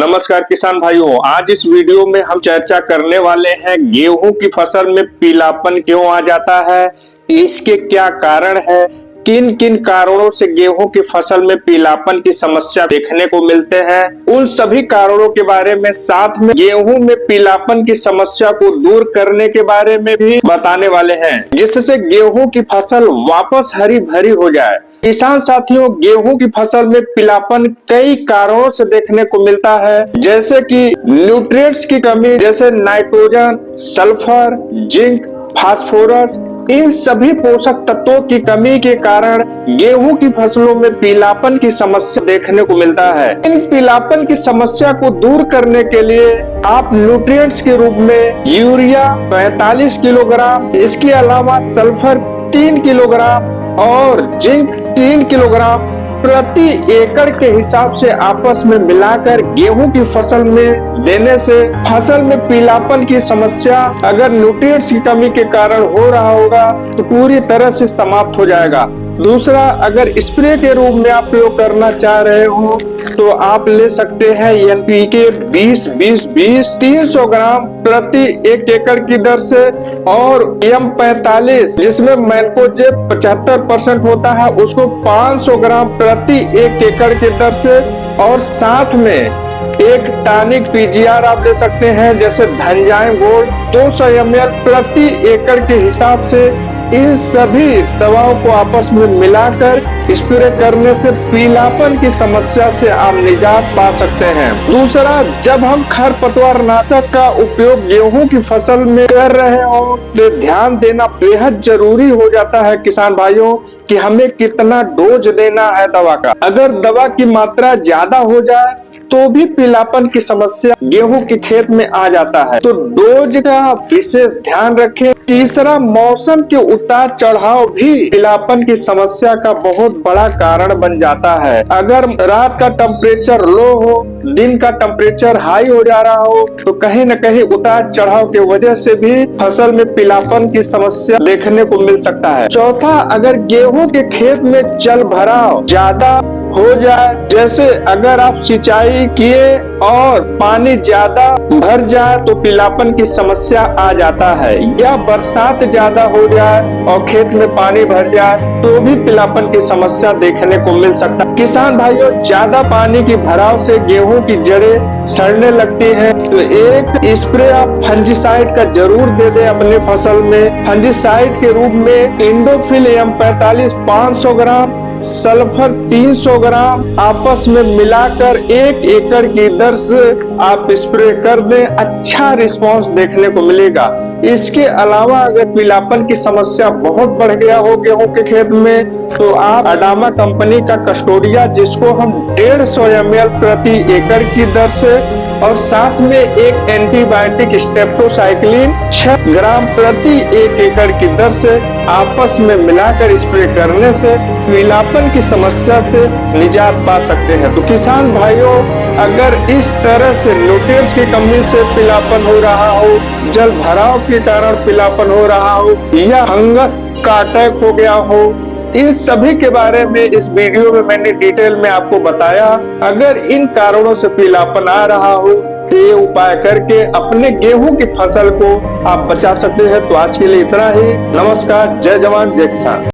नमस्कार किसान भाइयों, आज इस वीडियो में हम चर्चा करने वाले हैं गेहूं की फसल में पीलापन क्यों आ जाता है, इसके क्या कारण है, किन किन कारणों से गेहूं की फसल में पीलापन की समस्या देखने को मिलते हैं। उन सभी कारणों के बारे में, साथ में गेहूं में पीलापन की समस्या को दूर करने के बारे में भी बताने वाले हैं, जिससे गेहूं की फसल वापस हरी भरी हो जाए। किसान साथियों, गेहूं की फसल में पीलापन कई कारणों से देखने को मिलता है, जैसे कि न्यूट्रिएंट्स की कमी, जैसे नाइट्रोजन, सल्फर, जिंक, फास्फोरस, इन सभी पोषक तत्वों की कमी के कारण गेहूं की फसलों में पीलापन की समस्या देखने को मिलता है। इन पीलापन की समस्या को दूर करने के लिए आप न्यूट्रिएंट्स के रूप में यूरिया 45 किलोग्राम, इसके अलावा सल्फर 3 किलोग्राम और जिंक 3 किलोग्राम प्रति एकड़ के हिसाब से आपस में मिलाकर गेहूं की फसल में देने से फसल में पीलापन की समस्या अगर न्यूट्रिएंट्स की कमी के कारण हो रहा होगा तो पूरी तरह से समाप्त हो जाएगा। दूसरा, अगर स्प्रे के रूप में आप प्रयोग करना चाह रहे हो तो आप ले सकते हैं एनपीके 20-20-20 300 ग्राम प्रति 1 एकड़ की दर से, और M45 जिसमें मैनकोजेब 75% होता है उसको 500 ग्राम प्रति 1 एकड़ की दर से, और साथ में एक टॉनिक पीजीआर आप ले सकते हैं जैसे धनजाइम गोल्ड 200 ml प्रति एकड़ के हिसाब से। इन सभी दवाओं को आपस में मिलाकर स्प्रे करने से पीलापन की समस्या से आप निजात पा सकते हैं। दूसरा, जब हम खरपतवार नाशक का उपयोग गेहूं की फसल में कर रहे हो तो ध्यान देना बेहद जरूरी हो जाता है किसान भाइयों कि हमें कितना डोज देना है दवा का। अगर दवा की मात्रा ज्यादा हो जाए तो भी पीलापन की समस्या गेहूं के खेत में आ जाता है, तो डोज का विशेष ध्यान रखें। तीसरा, मौसम के उतार चढ़ाव भी पीलापन की समस्या का बहुत बड़ा कारण बन जाता है। अगर रात का टेम्परेचर लो हो, दिन का टेम्परेचर हाई हो जा रहा हो तो कहीं न कहीं उतार चढ़ाव की वजह से भी फसल में पीलापन की समस्या देखने को मिल सकता है। चौथा, अगर गेहूं के खेत में जल भराव ज्यादा हो जाए, जैसे अगर आप सिंचाई किए और पानी ज्यादा भर जाए तो पीलापन की समस्या आ जाता है, या बरसात ज्यादा हो जाए और खेत में पानी भर जाए तो भी पीलापन की समस्या देखने को मिल सकता है। किसान भाइयों, ज्यादा पानी की भराव से गेहूं की जड़ें सड़ने लगती है, तो एक स्प्रे आप फंजीसाइड का जरूर दे दे अपने फसल में। फंजीसाइड के रूप में इंडोफिल M45 500 ग्राम, सल्फर 300 ग्राम आपस में मिलाकर 1 एकड़ की दर से आप स्प्रे कर दें, अच्छा रिस्पांस देखने को मिलेगा। इसके अलावा अगर पीलापन की समस्या बहुत बढ़ गया हो गेहूं के खेत में तो आप अडामा कंपनी का कस्टोडिया, जिसको हम 150 ml प्रति एकड़ की दर से, और साथ में एक एंटीबायोटिक स्टेप्टोसाइक्लिन 6 ग्राम प्रति 1 एकड़ की दर से आपस में मिलाकर स्प्रे करने से पीलापन की समस्या से निजात पा सकते हैं। तो किसान भाइयों, अगर इस तरह से न्यूट्रिएंट्स की कमी से पीलापन हो रहा हो, जल भराव के कारण पीलापन हो रहा हो, या फंगस का अटैक हो गया हो, इन सभी के बारे में इस वीडियो में मैंने डिटेल में आपको बताया। अगर इन कारणों से पीलापन आ रहा हो तो ये उपाय करके अपने गेहूं की फसल को आप बचा सकते हैं। तो आज के लिए इतना ही। नमस्कार, जय जवान जय किसान।